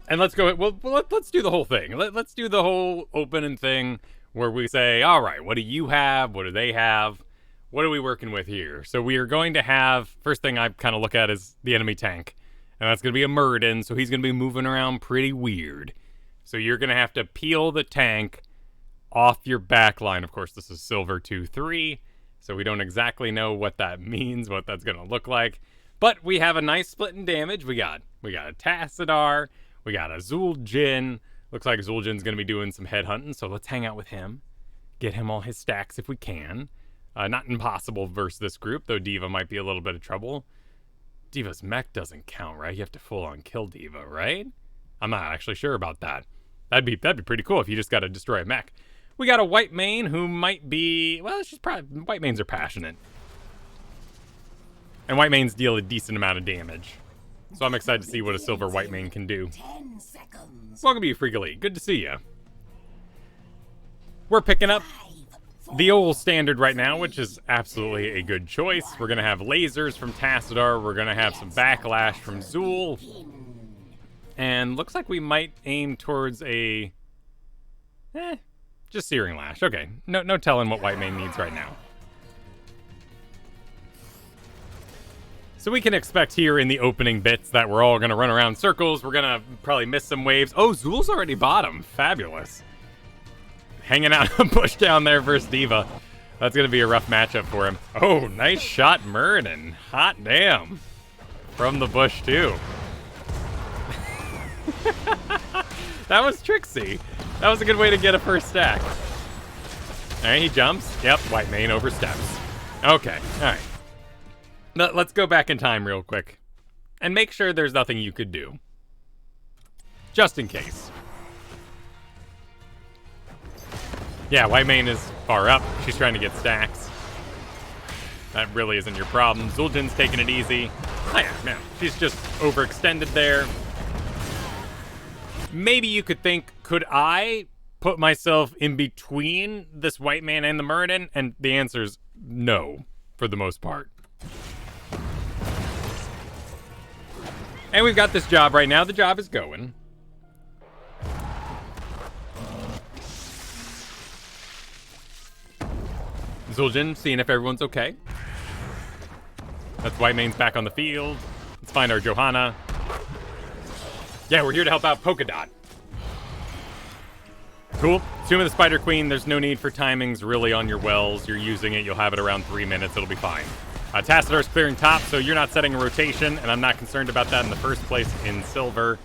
And let's go, let's do the whole thing. Let's do the whole opening thing where we say, all right, what do you have? What do they have? What are we working with here? So we are going to have, first thing I kind of look at is the enemy tank. And that's going to be a Muradin, so he's going to be moving around pretty weird. So you're going to have to peel the tank off your back line. Of course, this is Silver 2-3, so we don't exactly know what that means, what that's going to look like. But we have a nice split in damage. We got a Tassadar, we got a Zul'jin. Looks like Zul'jin's going to be doing some headhunting, so let's hang out with him. Get him all his stacks if we can. Not impossible versus this group, though D.Va might be a little bit of trouble. D.Va's mech doesn't count, right? You have to full-on kill D.Va, right? I'm not actually sure about that. That'd be pretty cool if you just got to destroy a mech. We got a white main who might be... Well, she's probably... White mains are passionate. And white mains deal a decent amount of damage. So I'm excited to see what a silver white main can do. Welcome to you, Freak Elite. Good to see you. We're picking up the old standard right now, which is absolutely a good choice. We're going to have lasers from Tassadar. We're going to have some backlash from Zul. And looks like we might aim towards a... just Searing Lash. Okay, no telling what white main needs right now. So we can expect here in the opening bits that we're all going to run around circles. We're going to probably miss some waves. Oh, Zul's already bottom. Fabulous. Hanging out a bush down there versus D.Va. That's going to be a rough matchup for him. Oh, nice shot, Muradin. Hot damn. From the bush, too. That was tricksy. That was a good way to get a first stack. All right, he jumps. Yep, white main oversteps. Okay, all right. Let's go back in time real quick and make sure there's nothing you could do. Just in case. Yeah, white main is far up. She's trying to get stacks. That really isn't your problem. Zul'jin's taking it easy. Oh yeah, man. She's just overextended there. Maybe you could think, could I put myself in between this white man and the Muradin? And the answer is no, for the most part. And we've got this job right now. The job is going. Zul'jin, seeing if everyone's okay. That's white main's back on the field. Let's find our Johanna. Yeah, we're here to help out Polka Dot. Cool. Tomb of the Spider Queen, there's no need for timings really on your wells. You're using it, you'll have it around 3 minutes, it'll be fine. Tassadar's clearing top, so you're not setting a rotation, and I'm not concerned about that in the first place in Silver.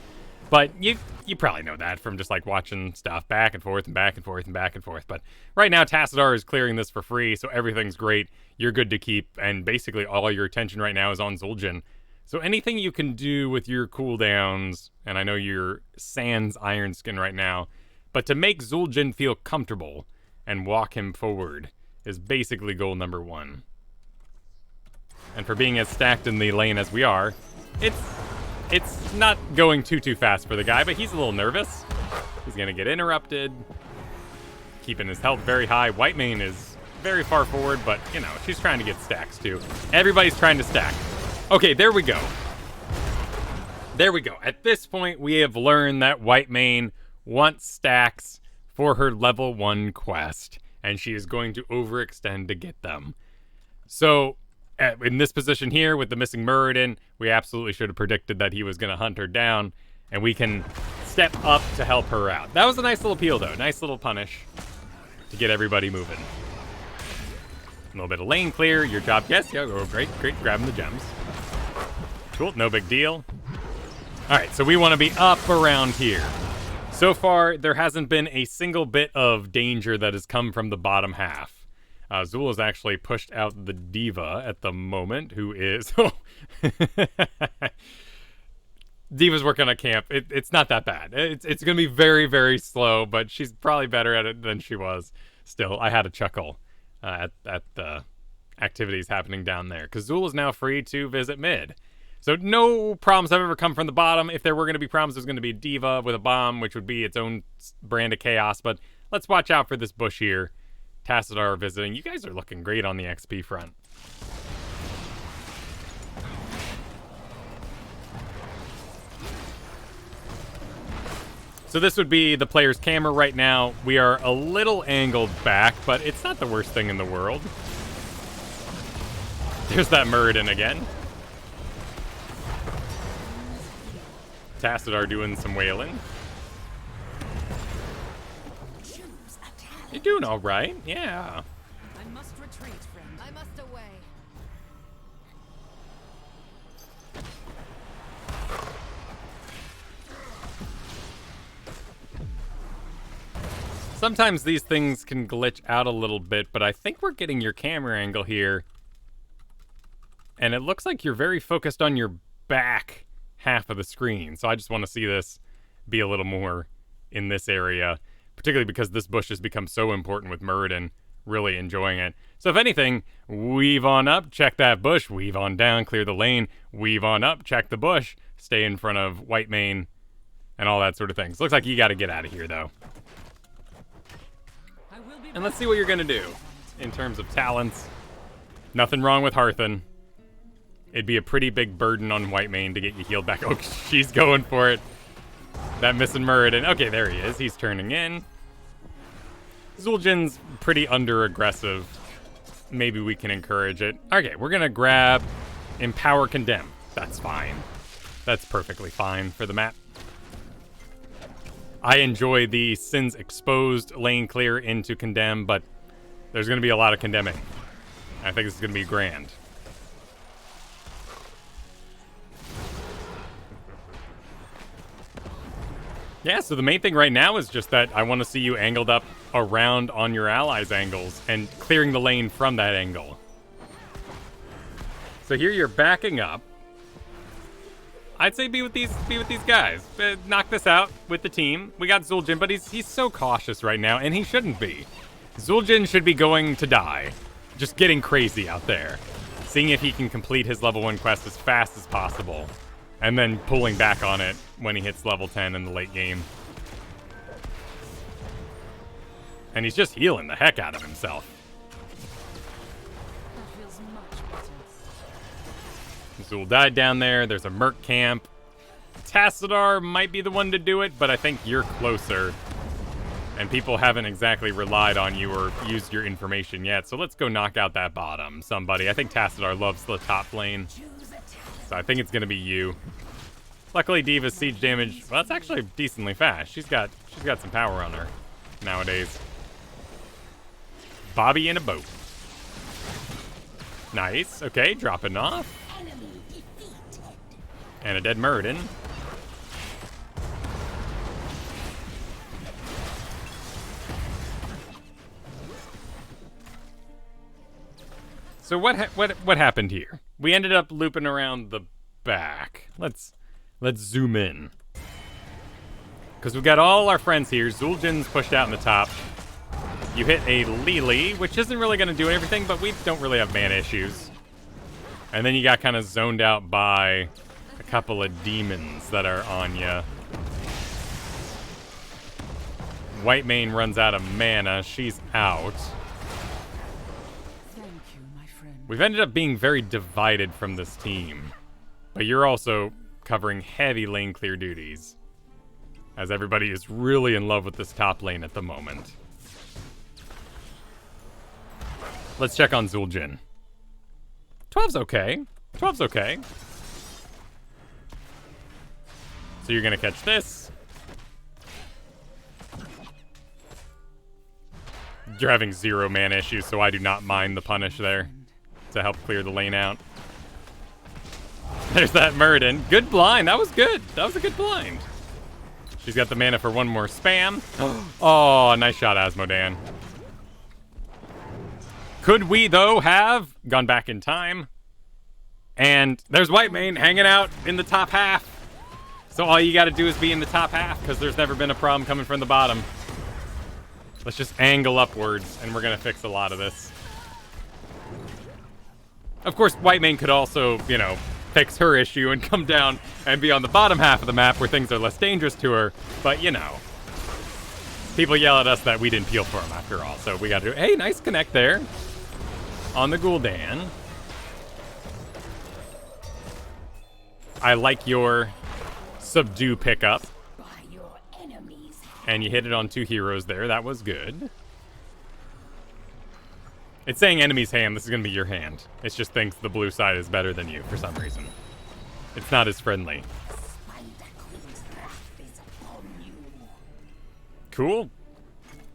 But you probably know that from just like watching stuff back and forth and back and forth and back and forth. But right now, Tassadar is clearing this for free, so everything's great. You're good to keep, and basically all your attention right now is on Zul'jin. So anything you can do with your cooldowns, and I know you're sans Iron Skin right now, but to make Zul'jin feel comfortable and walk him forward is basically goal number one. And for being as stacked in the lane as we are, it's not going too fast for the guy, but he's a little nervous. He's gonna get interrupted. Keeping his health very high. White main is very far forward, but you know, she's trying to get stacks too. Everybody's trying to stack. Okay, there we go. There we go. At this point, we have learned that white main wants stacks for her level 1 quest, and she is going to overextend to get them. So, in this position here with the missing Muradin, we absolutely should have predicted that he was going to hunt her down, and we can step up to help her out. That was a nice little peel, though. Nice little punish to get everybody moving. A little bit of lane clear. Your job, yes, yeah, oh, great, grabbing the gems. Cool, no big deal. All right, so we want to be up around here. So far, there hasn't been a single bit of danger that has come from the bottom half. Zul has actually pushed out the D.Va at the moment, who is... D.Va's working on camp. It's not that bad. It's going to be very, very slow, but she's probably better at it than she was. Still, I had a chuckle at the activities happening down there, because Zul is now free to visit mid. So no problems have ever come from the bottom. If there were going to be problems, there's going to be a D.Va with a bomb, which would be its own brand of chaos. But let's watch out for this bush here. Tassadar visiting. You guys are looking great on the XP front. So this would be the player's camera right now. We are a little angled back, but it's not the worst thing in the world. There's that Muradin again. Tassadar doing some wailing. You're doing all right, yeah. I must retreat, friend. I must away. Sometimes these things can glitch out a little bit, but I think we're getting your camera angle here. And it looks like you're very focused on your back half of the screen. So I just want to see this be a little more in this area, particularly because this bush has become so important with Muradin. Really enjoying it. So if anything, weave on up, check that bush, weave on down, clear the lane, weave on up, check the bush, stay in front of Whitemane, and all that sort of things. Looks like you got to get out of here, though. And let's see what you're going to do in terms of talents. Nothing wrong with Hearthen. It'd be a pretty big burden on Whitemane to get you healed back. Oh, she's going for it. That missing Muradin. Okay, there he is. He's turning in. Zul'jin's pretty under-aggressive. Maybe we can encourage it. Okay, we're going to grab Empower Condemn. That's fine. That's perfectly fine for the map. I enjoy the Sins Exposed lane clear into Condemn, but there's going to be a lot of condemning. I think this is going to be grand. Yeah, so the main thing right now is just that I want to see you angled up around on your allies' angles and clearing the lane from that angle. So here you're backing up. I'd say be with these guys. Knock this out with the team. We got Zul'jin, but he's so cautious right now, and he shouldn't be. Zul'jin should be going to die. Just getting crazy out there. Seeing if he can complete his level 1 quest as fast as possible. And then pulling back on it when he hits level 10 in the late game. And he's just healing the heck out of himself. That feels much better. Zul died down there. There's a Merc camp. Tassadar might be the one to do it, but I think you're closer. And people haven't exactly relied on you or used your information yet. So let's go knock out that bottom, somebody. I think Tassadar loves the top lane. So I think it's going to be you. Luckily, Diva's siege damage, well, it's actually decently fast. She's got some power on her nowadays. Bobby in a boat. Nice. Okay, dropping off. And a dead Muradin. So what happened here? We ended up looping around the back. Let's zoom in. Because we've got all our friends here. Zul'jin's pushed out in the top. You hit a Lili, which isn't really going to do everything, but we don't really have mana issues. And then you got kind of zoned out by a couple of demons that are on you. Whitemane runs out of mana. She's out. We've ended up being very divided from this team. But you're also covering heavy lane clear duties. As everybody is really in love with this top lane at the moment. Let's check on Zul'jin. 12's okay. 12's okay. So you're going to catch this. You're having 0 mana issues, so I do not mind the punish there to help clear the lane out. There's that Muradin. Good blind. That was good. That was a good blind. She's got the mana for one more spam. Oh, nice shot, Asmodan. Could we, though, have gone back in time? And there's Whitemane hanging out in the top half. So all you got to do is be in the top half, because there's never been a problem coming from the bottom. Let's just angle upwards, and we're going to fix a lot of this. Of course, Whitemane could also, you know, fix her issue and come down and be on the bottom half of the map where things are less dangerous to her. But, you know, people yell at us that we didn't peel for him after all. So we got to do... Hey, nice connect there on the Gul'dan. I like your subdue pickup. By your enemies. And you hit it on 2 heroes there. That was good. It's saying enemy's hand. This is going to be your hand. It just thinks the blue side is better than you for some reason. It's not as friendly. Cool.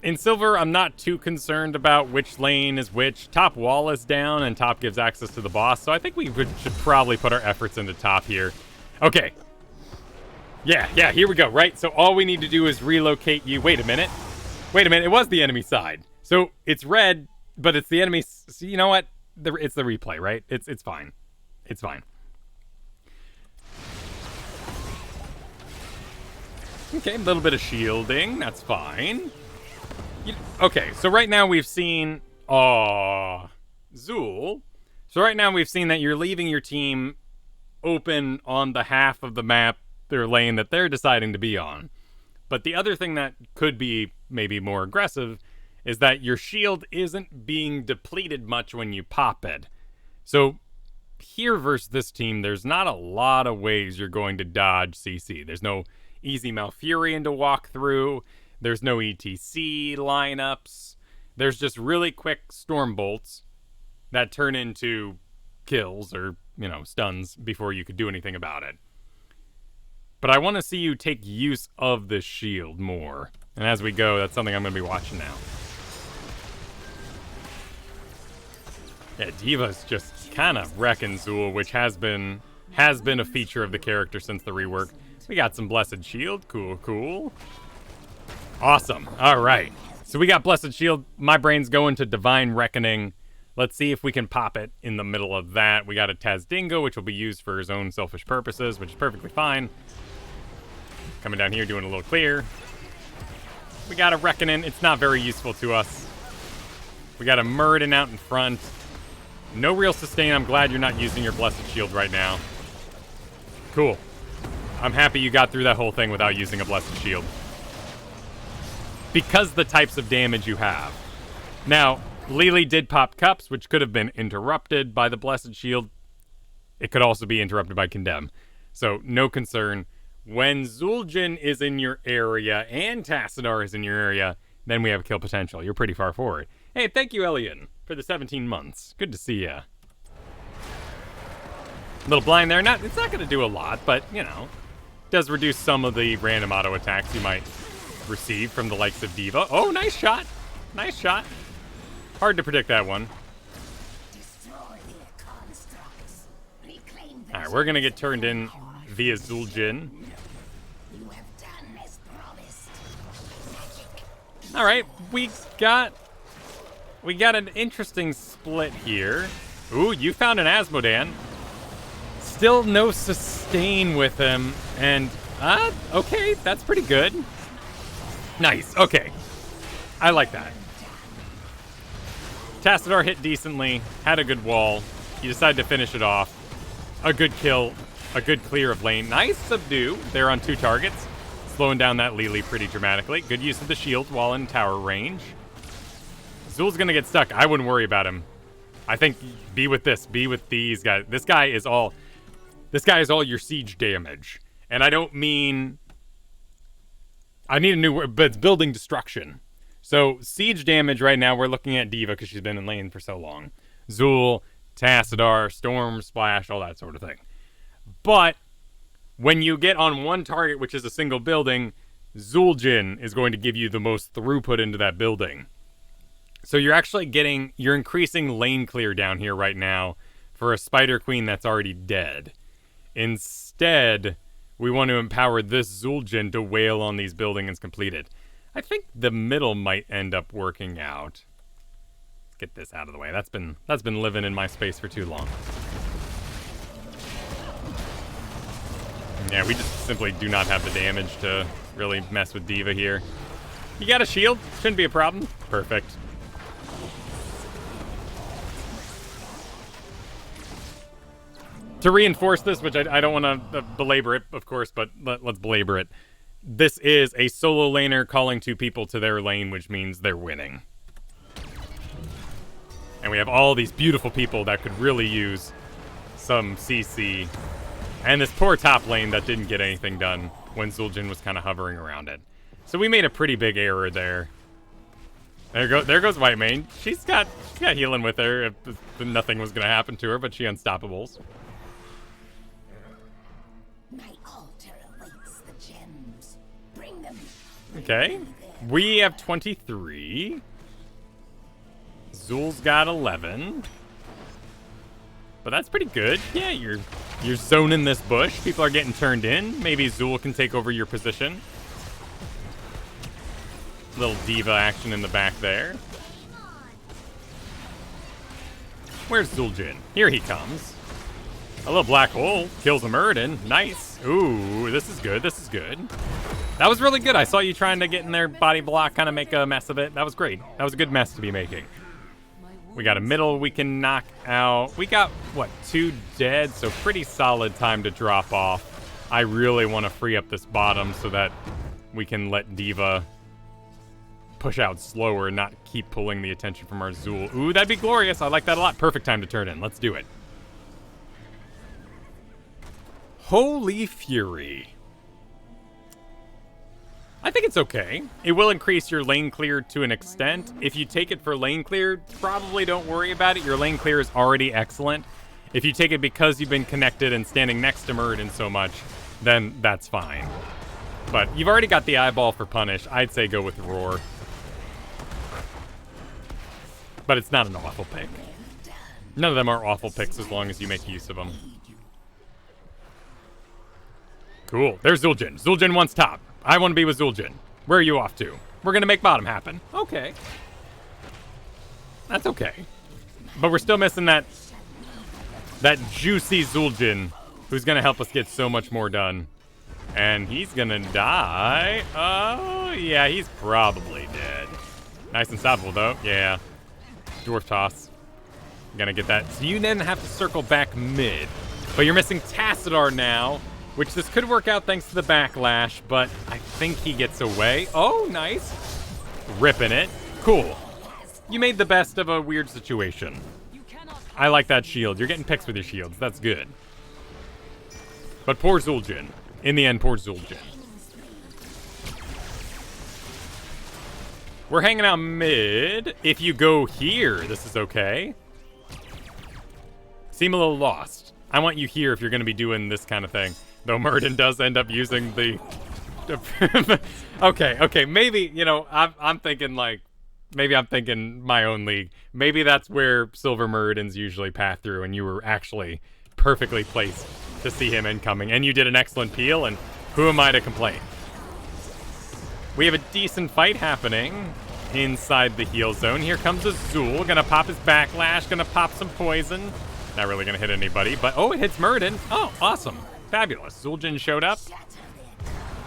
In silver, I'm not too concerned about which lane is which. Top wall is down, and top gives access to the boss. So I think we should probably put our efforts into top here. Okay. Yeah, here we go, right? So all we need to do is relocate you. Wait a minute. It was the enemy side. So it's red, but it's the enemy. So you know what? It's the replay, right? It's fine. It's fine. Okay, a little bit of shielding. That's fine. Okay, so right now we've seen... Zool. So right now we've seen that you're leaving your team open on the half of the map, their lane that they're deciding to be on. But the other thing that could be maybe more aggressive is that your shield isn't being depleted much when you pop it. So here versus this team, there's not a lot of ways you're going to dodge CC. There's no easy Malfurion to walk through. There's no ETC lineups. There's just really quick storm bolts that turn into kills or, you know, stuns before you could do anything about it. But I want to see you take use of the shield more. And as we go, that's something I'm going to be watching now. Yeah, Diva's just kind of wrecking Zool, which has been a feature of the character since the rework. We got some Blessed Shield. Cool. Awesome. All right. So we got Blessed Shield. My brain's going to Divine Reckoning. Let's see if we can pop it in the middle of that. We got a Tazdingo, which will be used for his own selfish purposes, which is perfectly fine. Coming down here, doing a little clear. We got a Reckoning. It's not very useful to us. We got a Muradin out in front. No real sustain. I'm glad you're not using your Blessed Shield right now. Cool. I'm happy you got through that whole thing without using a Blessed Shield. Because the types of damage you have. Now, Lily did pop cups, which could have been interrupted by the Blessed Shield. It could also be interrupted by Condemn. So, no concern. When Zul'jin is in your area and Tassadar is in your area, then we have kill potential. You're pretty far forward. Hey, thank you, Elian, for the 17 months. Good to see ya. Little blind there. It's not going to do a lot, but, you know, does reduce some of the random auto attacks you might receive from the likes of Diva. Oh, nice shot. Nice shot. Hard to predict that one. Alright, we're going to get turned in via Zul'jin. Alright, we got an interesting split here. Ooh, you found an Asmodan. Still no sustain with him. And, okay, that's pretty good. Nice, okay. I like that. Tassadar hit decently, had a good wall. You decided to finish it off. A good kill, a good clear of lane. Nice subdue. They're on 2 targets. Slowing down that Lily pretty dramatically. Good use of the shield while in tower range. Zul's gonna get stuck. I wouldn't worry about him. I think be with these guys. This guy is all your siege damage. And I don't mean... I need a new word, but it's building destruction. So, siege damage right now, we're looking at Diva because she's been in lane for so long. Zul, Tassadar, Storm, Splash, all that sort of thing. But, when you get on one target, which is a single building, Zul'jin is going to give you the most throughput into that building. So you're increasing lane clear down here right now for a Spider Queen that's already dead. Instead, we want to empower this Zul'jin to wail on these buildings and complete it. I think the middle might end up working out. Let's get this out of the way. That's been living in my space for too long. Yeah, we just simply do not have the damage to really mess with Diva here. You got a shield? Shouldn't be a problem. Perfect. To reinforce this, which I don't want to belabor it, of course, but let's belabor it. This is a solo laner calling 2 people to their lane, which means they're winning. And we have all these beautiful people that could really use some CC. And this poor top lane that didn't get anything done when Zul'jin was kind of hovering around it. So we made a pretty big error there. There goes White Mane. She's got healing with her if nothing was gonna happen to her, but she unstoppables. My altar awaits the gems. Bring them. Okay. We have 23. Zul's got 11. But that's pretty good. Yeah, you're zoning this bush. People are getting turned in. Maybe Zul can take over your position. Little diva action in the back there. Where's Zul'jin? Here he comes. A little black hole. Kills a Murden. Nice. Ooh, this is good. This is good. That was really good. I saw you trying to get in their body block, kind of make a mess of it. That was great. That was a good mess to be making. We got a middle we can knock out. We got, what, 2 dead? So pretty solid time to drop off. I really want to free up this bottom so that we can let Diva push out slower and not keep pulling the attention from our Zul. Ooh, that'd be glorious. I like that a lot. Perfect time to turn in. Let's do it. Holy Fury. I think it's okay. It will increase your lane clear to an extent. If you take it for lane clear, probably don't worry about it. Your lane clear is already excellent. If you take it because you've been connected and standing next to Muradin so much, then that's fine. But you've already got the eyeball for punish. I'd say go with Roar. But it's not an awful pick. None of them are awful picks as long as you make use of them. Cool. There's Zul'jin. Zul'jin wants top. I want to be with Zul'jin. Where are you off to? We're going to make bottom happen. Okay. That's okay. But we're still missing that juicy Zul'jin who's going to help us get so much more done. And he's going to die. Oh, yeah, he's probably dead. Nice and stoppable, though. Yeah. Dwarf toss. Gonna get that. So you then have to circle back mid. But you're missing Tassadar now, which this could work out thanks to the backlash, but I think he gets away. Oh, nice. Ripping it. Cool. You made the best of a weird situation. I like that shield. You're getting picks with your shields. That's good. But poor Zul'jin. In the end, poor Zul'jin. We're hanging out mid. If you go here, this is okay. Seem a little lost. I want you here if you're going to be doing this kind of thing. Though Muradin does end up using the... okay. Maybe, you know, I'm thinking like... Maybe I'm thinking my own league. Maybe that's where Silver Muradins usually path through, and you were actually perfectly placed to see him incoming. And you did an excellent peel, and who am I to complain? We have a decent fight happening inside the heal zone. Here comes Azul. Gonna pop his backlash. Gonna pop some poison. Not really gonna hit anybody, but oh, it hits Muradin. Oh, awesome. Fabulous. Zul'jin showed up.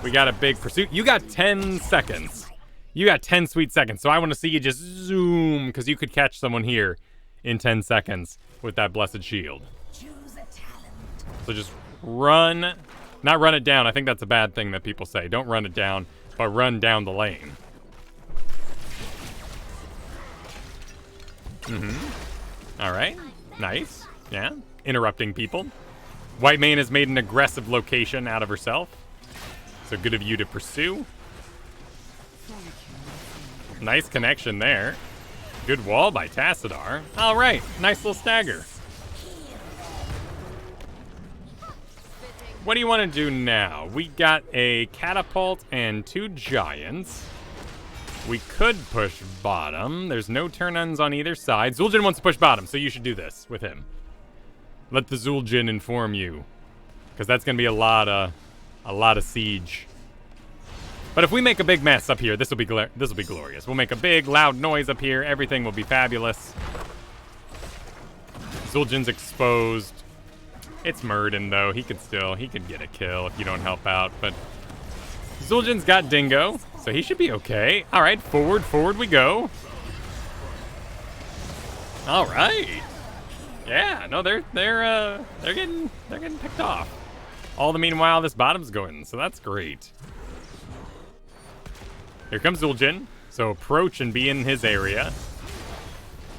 We got a big pursuit. You got 10 seconds. You got 10 sweet seconds. So I want to see you just zoom, because you could catch someone here in 10 seconds with that blessed shield. So just run. Not run it down. I think that's a bad thing that people say. Don't run it down, but run down the lane. All right. Nice. Yeah. Interrupting people. White Mane has made an aggressive location out of herself. So good of you to pursue. Nice connection there. Good wall by Tassadar. All right. Nice little stagger. What do you want to do now? We got a catapult and 2 giants. We could push bottom. There's no turn-ons on either side. Zul'jin wants to push bottom, so you should do this with him. Let the Zul'jin inform you, because that's going to be a lot of siege. But if we make a big mess up here, this will be glorious. We'll make a big, loud noise up here. Everything will be fabulous. Zul'jin's exposed. It's Muradin, though. He could get a kill if you don't help out. But Zul'jin's got Dingo, so he should be okay. All right, forward we go. All right. Yeah, no, they're getting picked off. All the meanwhile, this bottom's going, so that's great. Here comes Zul'jin. So approach and be in his area.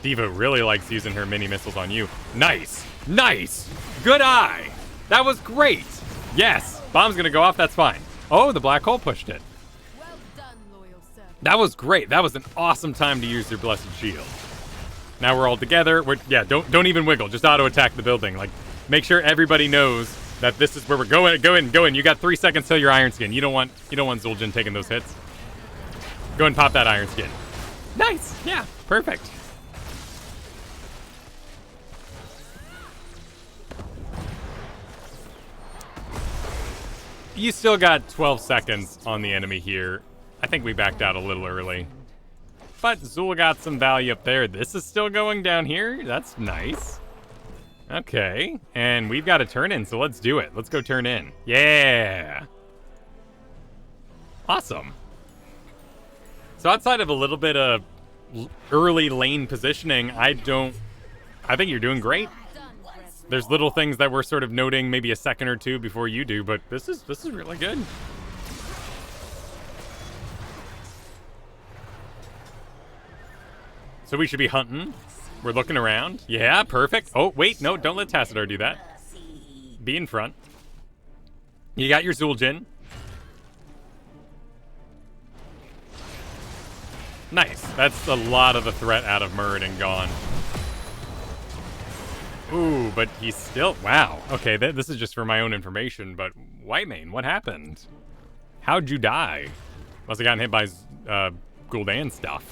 Diva really likes using her mini missiles on you. Nice. Nice. Good eye. That was great. Yes. Bomb's going to go off. That's fine. Oh, the black hole pushed it. Well done, That was great. That was an awesome time to use your Blessed Shield. Now we're all together. Yeah, don't even wiggle. Just auto attack the building. Like, make sure everybody knows that this is where we're going. Go in. You got 3 seconds till your Iron Skin. You don't want Zul'jin taking those hits. Go and pop that Iron Skin. Nice. Yeah, perfect. You still got 12 seconds on the enemy here. I think we backed out a little early. But Zul got some value up there. This is still going down here. That's nice. Okay. And we've got a turn in, so let's do it. Let's go turn in. Yeah. Awesome. So outside of a little bit of early lane positioning, I think you're doing great. There's little things that we're sort of noting maybe a second or two before you do, but this is really good. So we should be hunting. We're looking around. Yeah, perfect. Oh, wait, no, don't let Tassadar do that. Be in front. You got your Zul'jin. Nice. That's a lot of the threat out of Muradin gone. Ooh, but he's still... Wow. Okay, this is just for my own information, but Whitemane, what happened? How'd you die? Must have gotten hit by Gul'dan stuff.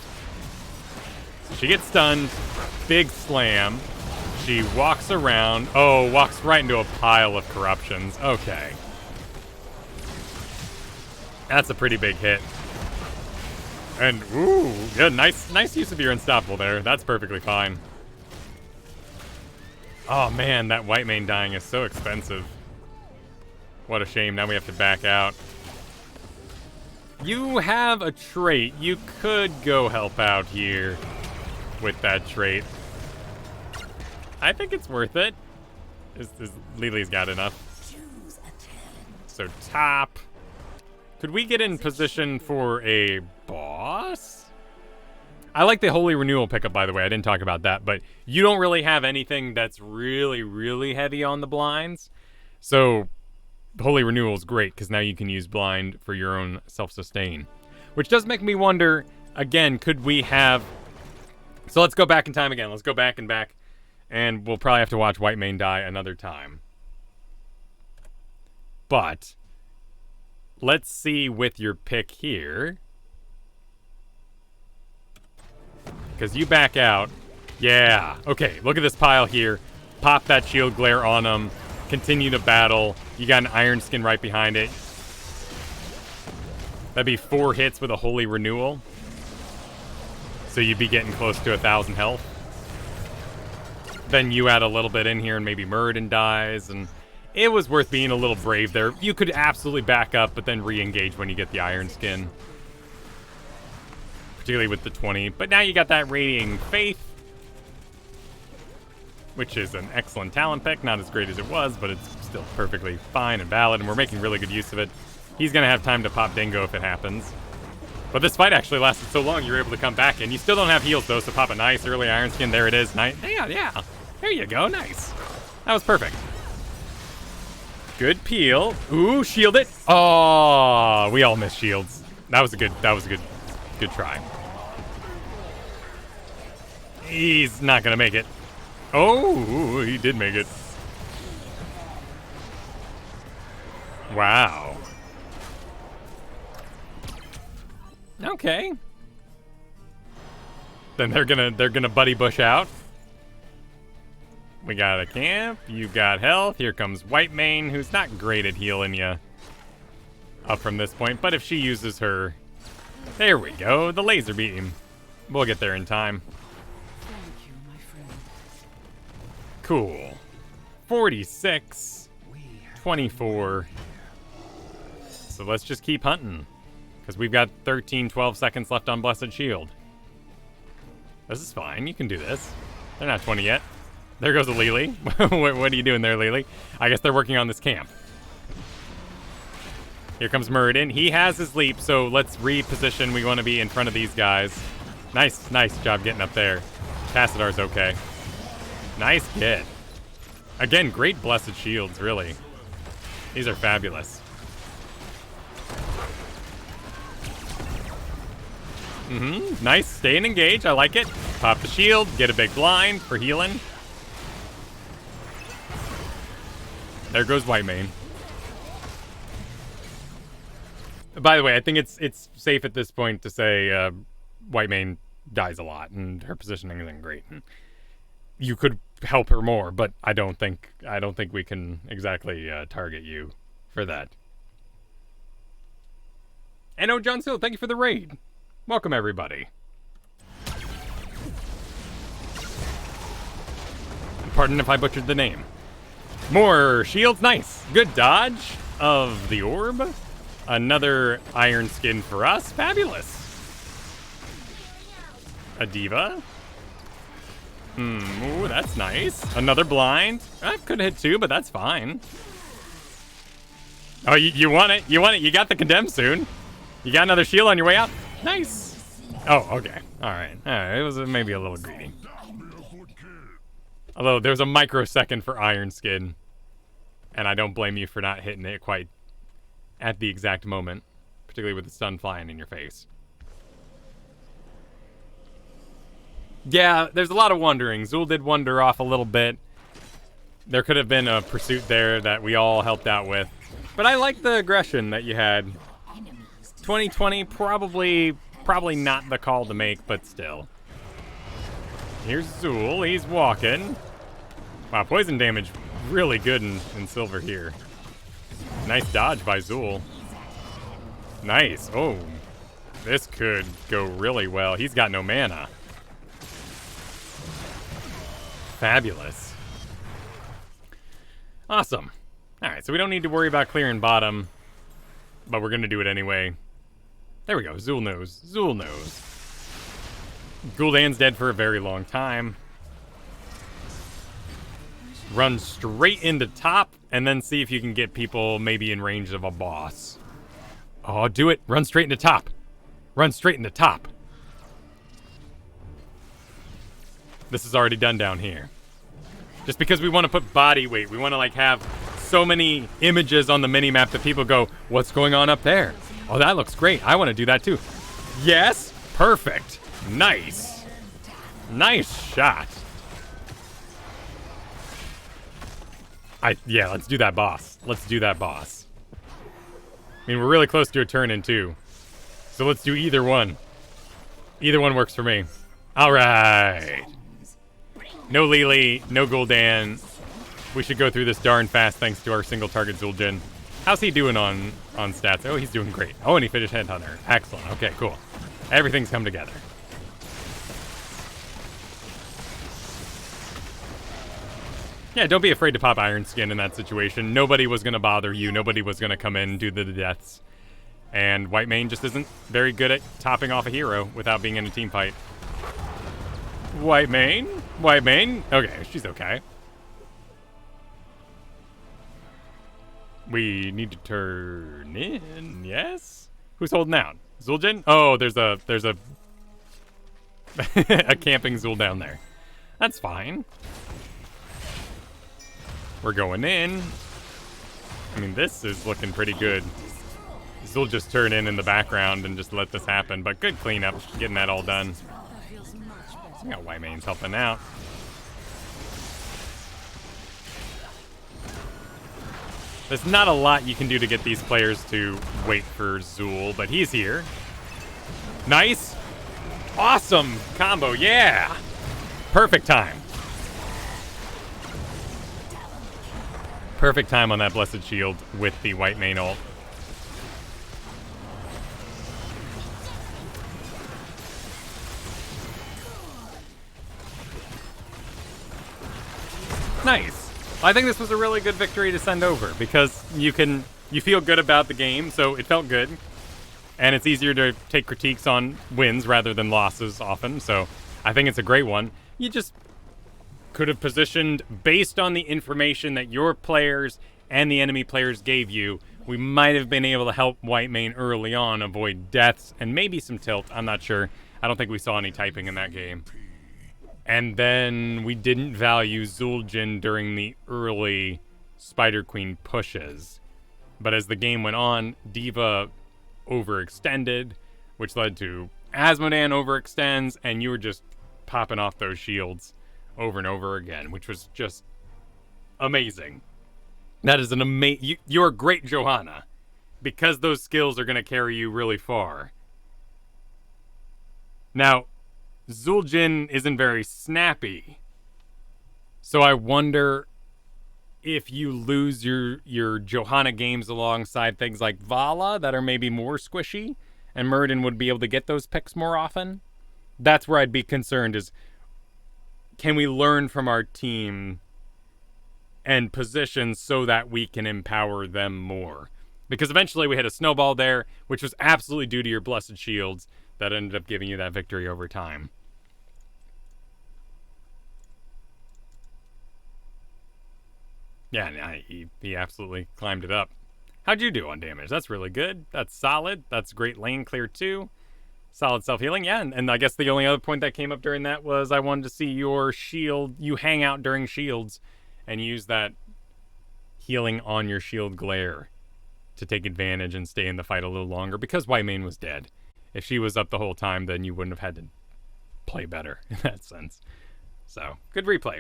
So she gets stunned. Big slam. She walks around. Oh, walks right into a pile of corruptions. Okay. That's a pretty big hit. And, ooh, good. Nice use of your Unstoppable there. That's perfectly fine. Oh, man, that Whitemane dying is so expensive. What a shame. Now we have to back out. You have a trait. You could go help out here with that trait. I think it's worth it. Lily's got enough. So top. Could we get in position for a boss? I like the Holy Renewal pickup, by the way. I didn't talk about that, but you don't really have anything that's really, really heavy on the blinds. So Holy Renewal is great because now you can use blind for your own self-sustain. Which does make me wonder, again, could we have... So let's go back in time again. Let's go back and back. And we'll probably have to watch Whitemane die another time. But let's see with your pick here. Because you back out. Yeah. Okay, look at this pile here. Pop that shield glare on them. Continue to battle. You got an Iron Skin right behind it. That'd be 4 hits with a Holy Renewal. So you'd be getting close to 1,000 health. Then you add a little bit in here and maybe Muradin dies. And it was worth being a little brave there. You could absolutely back up, but then re-engage when you get the Iron Skin. Particularly with the 20. But now you got that Radiating Faith, which is an excellent talent pick. Not as great as it was, but it's still perfectly fine and valid, and we're making really good use of it. He's going to have time to pop Dingo if it happens. But this fight actually lasted so long, you were able to come back in. You still don't have heals, though, so pop a nice early Iron Skin. There it is. Nice. Yeah. There you go. Nice. That was perfect. Good peel. Ooh, shield it. Oh, we all missed shields. That was a good try. He's not going to make it. Oh, he did make it. Wow. Okay. Then they're gonna buddy bush out. We got a camp. You got health. Here comes Whitemane, who's not great at healing you up from this point. But if she uses her, there we go. The laser beam. We'll get there in time. Thank you, my friend. Cool. 46. 24. So let's just keep hunting. Because we've got 12 seconds left on Blessed Shield. This is fine. You can do this. They're not 20 yet. There goes a Lily. What are you doing there, Lily? I guess they're working on this camp. Here comes Muradin. He has his leap, so let's reposition. We want to be in front of these guys. Nice job getting up there. Tassadar's okay. Nice get. Again, great Blessed Shields, really. These are fabulous. Nice. Stay and engage. I like it. Pop the shield. Get a big blind for healing. There goes Whitemane. By the way, I think it's safe at this point to say Whitemane dies a lot, and her positioning isn't great. You could help her more, but I don't think we can exactly target you for that. And oh, John Sill, thank you for the raid. Welcome, everybody. Pardon if I butchered the name. More shields, nice. Good dodge of the orb. Another iron skin for us, fabulous. A diva. Ooh, that's nice. Another blind. I could hit 2, but that's fine. Oh, you want it? You want it? You got the condemn soon. You got another shield on your way out? Nice. Oh, okay. All right. It was maybe a little greedy. Although there's a microsecond for iron skin, and I don't blame you for not hitting it quite at the exact moment, particularly with the stun flying in your face. Yeah, there's a lot of wandering. Zul did wander off a little bit. There could have been a pursuit there that we all helped out with. But I like the aggression that you had. 2020, probably not the call to make, but still. Here's Zul. He's walking. Wow, poison damage really good in Silver here. Nice dodge by Zul. Nice. Oh, this could go really well. He's got no mana. Fabulous. Awesome. All right, so we don't need to worry about clearing bottom, but we're going to do it anyway. There we go. Zul knows. Zul knows. Gul'dan's dead for a very long time. Run straight into top, and then see if you can get people maybe in range of a boss. Oh, do it. Run straight into top. Run straight into top. This is already done down here. Just because we want to put body weight, we want to like have so many images on the minimap that people go, what's going on up there? Oh, that looks great. I want to do that too. Yes, perfect. Nice. Nice shot. Yeah, let's do that boss. Let's do that boss. I mean, we're really close to a turn in 2. So let's do either one. Either one works for me. All right. No Lily, no Gul'dan. We should go through this darn fast thanks to our single target Zul'jin. How's he doing on stats? Oh, he's doing great. Oh, and he finished Headhunter. Excellent. Okay, cool. Everything's come together. Yeah, don't be afraid to pop Iron Skin in that situation. Nobody was going to bother you. Nobody was going to come in and do the deaths. And Whitemane just isn't very good at topping off a hero without being in a team fight. Whitemane? Whitemane? Okay, she's okay. We need to turn in, yes? Who's holding out? Zul'jin? Oh, there's a a camping Zul down there. That's fine. We're going in. I mean, this is looking pretty good. Zul just turn in the background and just let this happen, but good cleanup, getting that all done. We got Whitemane's helping out. There's not a lot you can do to get these players to wait for Zul, but he's here. Nice. Awesome combo, yeah. Perfect time. Perfect time on that Blessed Shield with the Whitemane ult. Nice. I think this was a really good victory to send over because you feel good about the game, so it felt good. And it's easier to take critiques on wins rather than losses often, so I think it's a great one. You just could have positioned based on the information that your players and the enemy players gave you. We might have been able to help Whitemane early on avoid deaths and maybe some tilt. I'm not sure. I don't think we saw any typing in that game. And then we didn't value Zul'jin during the early Spider Queen pushes. But as the game went on, D.Va overextended, which led to Asmodan overextends, and you were just popping off those shields over and over again, which was just amazing. That is an amazing... You're a great Johanna, because those skills are going to carry you really far. Now, Zul'jin isn't very snappy, so I wonder if you lose your Johanna games alongside things like Vala that are maybe more squishy, and Muradin would be able to get those picks more often. That's where I'd be concerned is, can we learn from our team and position so that we can empower them more? Because eventually we had a snowball there, which was absolutely due to your blessed shields that ended up giving you that victory over time. Yeah, he absolutely climbed it up. How'd you do on damage? That's really good. That's solid. That's great lane clear too. Solid self-healing. Yeah, and I guess the only other point that came up during that was I wanted to see your shield. You hang out during shields and use that healing on your shield glare to take advantage and stay in the fight a little longer, because Whitemane was dead. If she was up the whole time, then you wouldn't have had to play better in that sense. So, good replay.